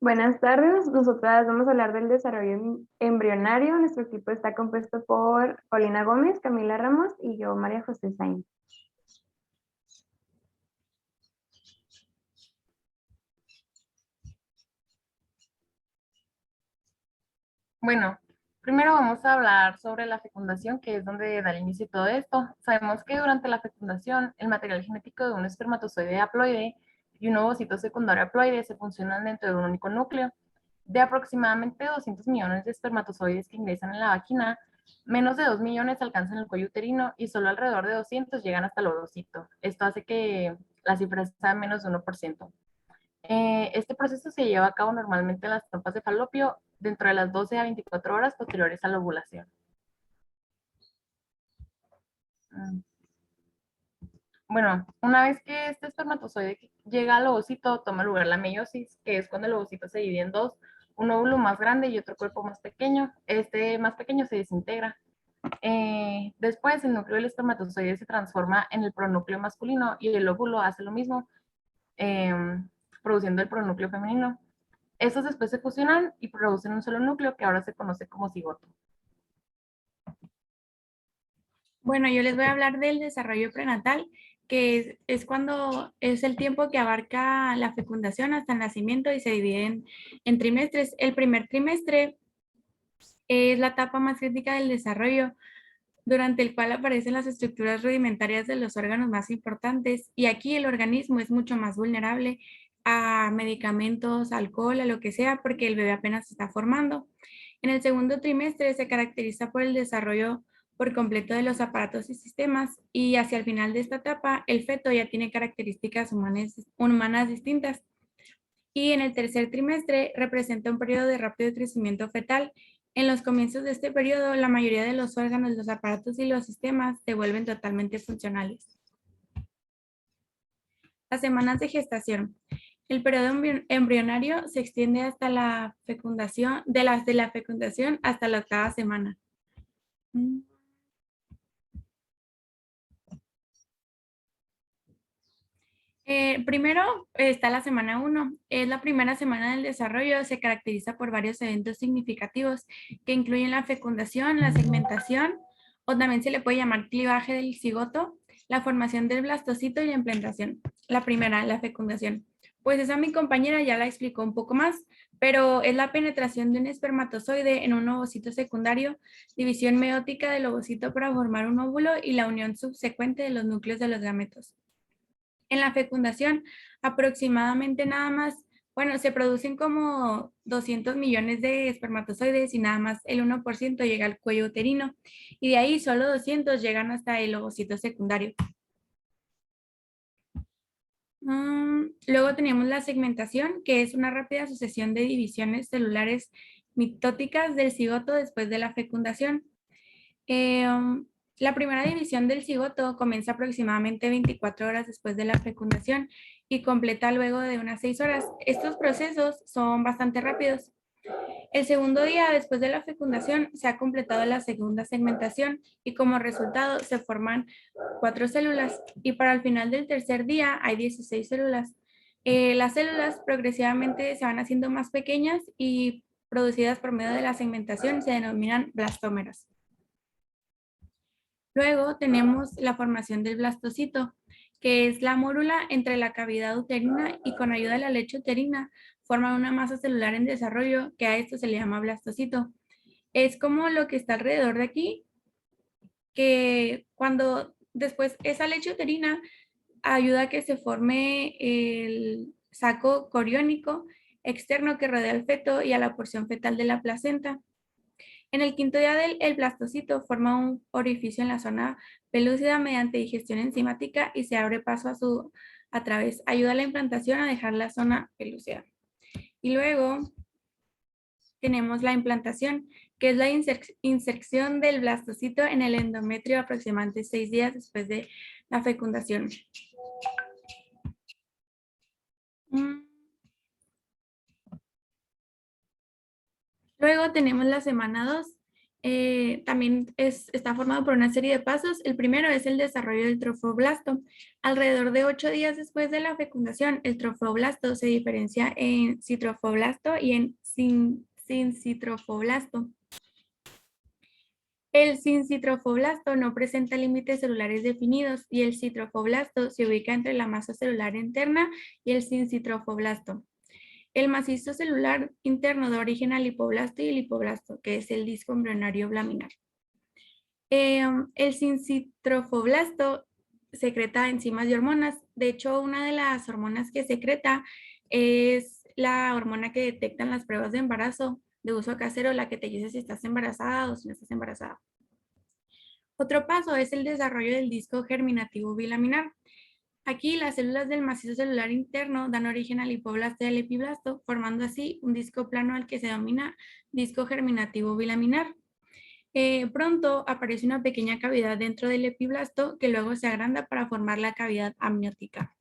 Buenas tardes, nosotras vamos a hablar del desarrollo embrionario. Nuestro equipo está compuesto por Paulina Gómez, Camila Ramos y yo, María José Sainz. Bueno, primero vamos a hablar sobre la fecundación, que es donde da el inicio todo esto. Sabemos que durante la fecundación, el material genético de un espermatozoide haploide y un ovocito secundario haploide se funcionan dentro de un único núcleo. De aproximadamente 200 millones de espermatozoides que ingresan en la vagina, menos de 2 millones alcanzan el cuello uterino y solo alrededor de 200 llegan hasta el ovocito. Esto hace que la cifra sea menos de 1%. Este proceso se lleva a cabo normalmente en las trompas de falopio dentro de las 12 a 24 horas posteriores a la ovulación. Bueno, una vez que este espermatozoide llega al ovocito, toma lugar la meiosis, que es cuando el ovocito se divide en dos, un óvulo más grande y otro cuerpo más pequeño. Este más pequeño se desintegra. Después, el núcleo del espermatozoide se transforma en el pronúcleo masculino y el óvulo hace lo mismo, eh, produciendo el pronúcleo femenino. Estos después se fusionan y producen un solo núcleo que ahora se conoce como cigoto. Bueno, yo les voy a hablar del desarrollo prenatal, que es cuando es el tiempo que abarca la fecundación hasta el nacimiento y se divide en trimestres. El primer trimestre es la etapa más crítica del desarrollo, durante el cual aparecen las estructuras rudimentarias de los órganos más importantes, y aquí el organismo es mucho más vulnerable a medicamentos, alcohol, a lo que sea, porque el bebé apenas se está formando. En el segundo trimestre se caracteriza por el desarrollo por completo de los aparatos y sistemas, y hacia el final de esta etapa el feto ya tiene características humanas distintas. Y en el tercer trimestre representa un periodo de rápido crecimiento fetal. En los comienzos de este periodo, la mayoría de los órganos, los aparatos y los sistemas se vuelven totalmente funcionales. Las semanas de gestación. El periodo embrionario se extiende hasta la fecundación, de la fecundación hasta la octava semana. Primero está la semana 1. Es la primera semana del desarrollo. Se caracteriza por varios eventos significativos que incluyen la fecundación, la segmentación, o también se le puede llamar clivaje del cigoto, la formación del blastocito y la implantación. La primera, la fecundación. Pues esa mi compañera ya la explicó un poco más, pero es la penetración de un espermatozoide en un ovocito secundario, división meótica del ovocito para formar un óvulo y la unión subsecuente de los núcleos de los gametos. En la fecundación, aproximadamente nada más, bueno, se producen como 200 millones de espermatozoides y nada más el 1% llega al cuello uterino, y de ahí solo 200 llegan hasta el ovocito secundario. Luego tenemos la segmentación, que es una rápida sucesión de divisiones celulares mitóticas del cigoto después de la fecundación. La primera división del cigoto comienza aproximadamente 24 horas después de la fecundación y completa luego de unas 6 horas. Estos procesos son bastante rápidos. El segundo día después de la fecundación se ha completado la segunda segmentación y como resultado se forman 4 células, y para el final del tercer día hay 16 células. Las células progresivamente se van haciendo más pequeñas y producidas por medio de la segmentación se denominan blastómeros. Luego tenemos la formación del blastocito, que es la mórula entre la cavidad uterina, y con ayuda de la leche uterina forman una masa celular en desarrollo, que a esto se le llama blastocito. Es como lo que está alrededor de aquí, que cuando después esa leche uterina ayuda a que se forme el saco coriónico externo que rodea al feto y a la porción fetal de la placenta. En el quinto día el blastocito forma un orificio en la zona pelúcida mediante digestión enzimática y se abre paso a través. Ayuda a la implantación a dejar la zona pelúcida. Y luego tenemos la implantación, que es la inserción del blastocito en el endometrio aproximadamente 6 días después de la fecundación. Luego tenemos la semana 2, También está formado por una serie de pasos. El primero es el desarrollo del trofoblasto. Alrededor de 8 días después de la fecundación, el trofoblasto se diferencia en citrofoblasto y en sincitrofoblasto. El sincitrofoblasto no presenta límites celulares definidos y el citrofoblasto se ubica entre la masa celular interna y el sincitrofoblasto. El macizo celular interno da origen al lipoblasto y el lipoblasto, que es el disco embrionario laminar. El sincitrofoblasto secreta enzimas y hormonas. De hecho, una de las hormonas que secreta es la hormona que detectan las pruebas de embarazo de uso casero, la que te dice si estás embarazada o si no estás embarazada. Otro paso es el desarrollo del disco germinativo bilaminar. Aquí las células del macizo celular interno dan origen al hipoblasto y al epiblasto, formando así un disco plano al que se denomina disco germinativo bilaminar. Pronto aparece una pequeña cavidad dentro del epiblasto que luego se agranda para formar la cavidad amniótica.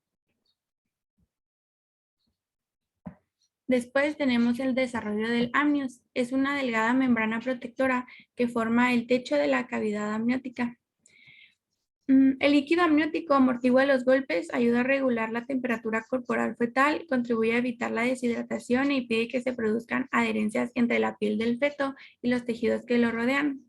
Después tenemos el desarrollo del amnios. Es una delgada membrana protectora que forma el techo de la cavidad amniótica. El líquido amniótico amortigua los golpes, ayuda a regular la temperatura corporal fetal, contribuye a evitar la deshidratación y impide que se produzcan adherencias entre la piel del feto y los tejidos que lo rodean.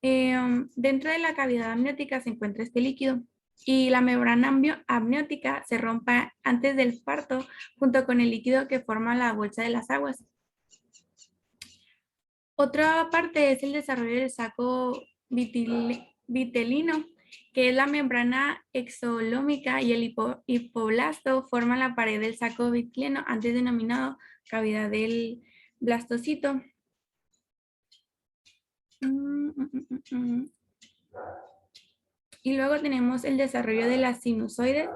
Dentro de la cavidad amniótica se encuentra este líquido y la membrana amniótica se rompe antes del parto junto con el líquido que forma la bolsa de las aguas. Otra parte es el desarrollo del saco vitelino, que es la membrana exolómica, y el hipoblasto forma la pared del saco vitelino, antes denominado cavidad del blastocito. Y luego tenemos el desarrollo de las sinusoides,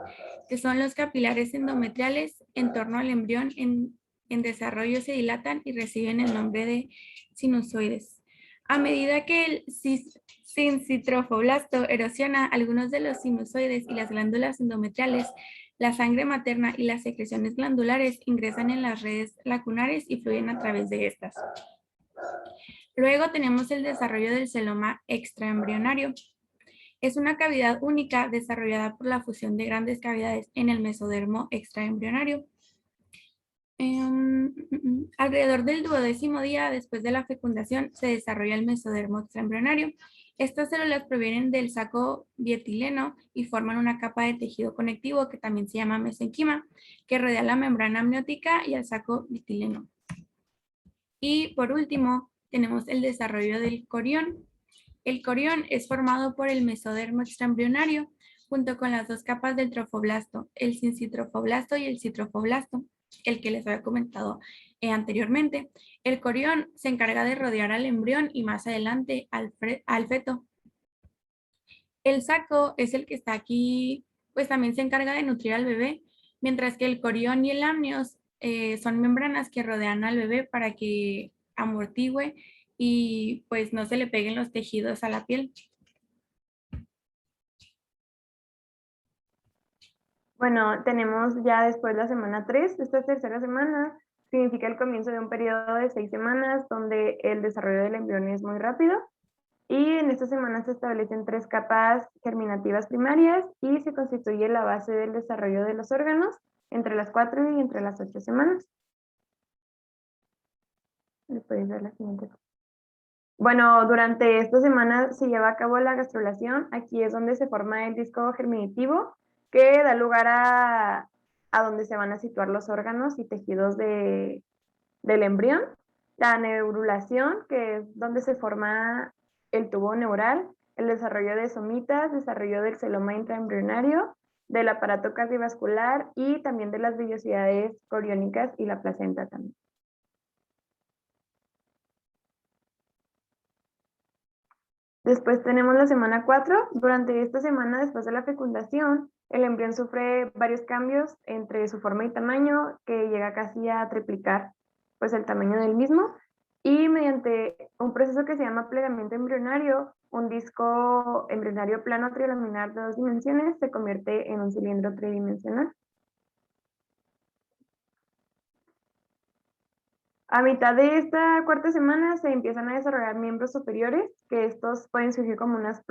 que son los capilares endometriales en torno al embrión en desarrollo se dilatan y reciben el nombre de sinusoides. A medida que el sincitrofoblasto erosiona algunos de los sinusoides y las glándulas endometriales, la sangre materna y las secreciones glandulares ingresan en las redes lacunares y fluyen a través de estas. Luego tenemos el desarrollo del celoma extraembrionario. Es una cavidad única desarrollada por la fusión de grandes cavidades en el mesodermo extraembrionario. Alrededor del 12º día después de la fecundación se desarrolla el mesodermo extraembrionario. Estas células provienen del saco dietileno y forman una capa de tejido conectivo que también se llama mesenquima, que rodea la membrana amniótica y el saco dietileno. Y por último, tenemos el desarrollo del corión. El corión es formado por el mesodermo extraembrionario junto con las dos capas del trofoblasto, el sincitrofoblasto y el citrofoblasto, el que les había comentado anteriormente. El corión se encarga de rodear al embrión y más adelante al feto. El saco es el que está aquí, pues también se encarga de nutrir al bebé, mientras que el corión y el amnios son membranas que rodean al bebé para que amortigüe y pues no se le peguen los tejidos a la piel. Bueno, tenemos ya después la semana 3. Esta tercera semana significa el comienzo de un periodo de 6 semanas donde el desarrollo del embrión es muy rápido. Y en esta semana se establecen 3 capas germinativas primarias y se constituye la base del desarrollo de los órganos entre las 4 y entre las 8 semanas. ¿Le puedes dar la siguiente? Bueno, durante esta semana se lleva a cabo la gastrulación. Aquí es donde se forma el disco germinativo, que da lugar a donde se van a situar los órganos y tejidos del embrión. La neurulación, que es donde se forma el tubo neural, el desarrollo de somitas, desarrollo del celoma intraembrionario, del aparato cardiovascular y también de las vellosidades coriónicas y la placenta también. Después tenemos la semana 4. Durante esta semana, después de la fecundación, el embrión sufre varios cambios entre su forma y tamaño, que llega casi a triplicar pues, el tamaño del mismo. Y mediante un proceso que se llama plegamiento embrionario, un disco embrionario plano trilaminar de 2 dimensiones se convierte en un cilindro tridimensional. A mitad de esta cuarta semana se empiezan a desarrollar miembros superiores, que estos pueden surgir como unas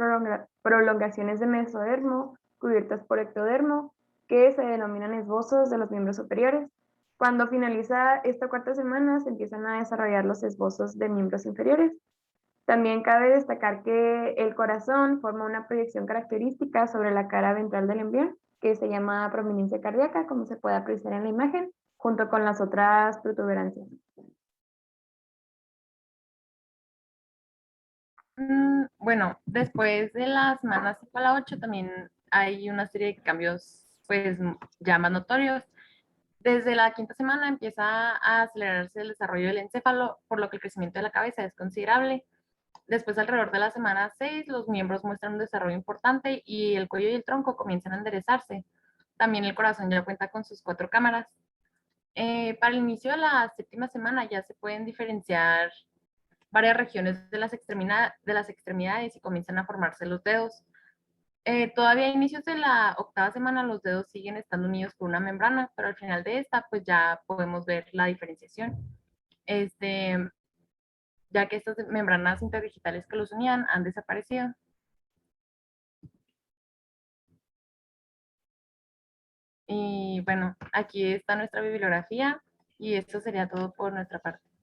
prolongaciones de mesodermo, cubiertas por ectodermo, que se denominan esbozos de los miembros superiores. Cuando finaliza esta cuarta semana se empiezan a desarrollar los esbozos de miembros inferiores. También cabe destacar que el corazón forma una proyección característica sobre la cara ventral del embrión, que se llama prominencia cardíaca, como se puede apreciar en la imagen, junto con las otras protuberancias. Bueno, después de la semana 5 a la 8 también hay una serie de cambios pues ya más notorios. Desde la quinta semana empieza a acelerarse el desarrollo del encéfalo, por lo que el crecimiento de la cabeza es considerable. Después, alrededor de la semana 6, los miembros muestran un desarrollo importante y el cuello y el tronco comienzan a enderezarse. También el corazón ya cuenta con sus 4 cámaras. Para el inicio de la séptima semana ya se pueden diferenciar varias regiones de las extremidades y comienzan a formarse los dedos. Todavía a inicios de la octava semana los dedos siguen estando unidos por una membrana, pero al final de esta pues ya podemos ver la diferenciación. Este, ya que estas membranas interdigitales que los unían han desaparecido. Y bueno, aquí está nuestra bibliografía y esto sería todo por nuestra parte.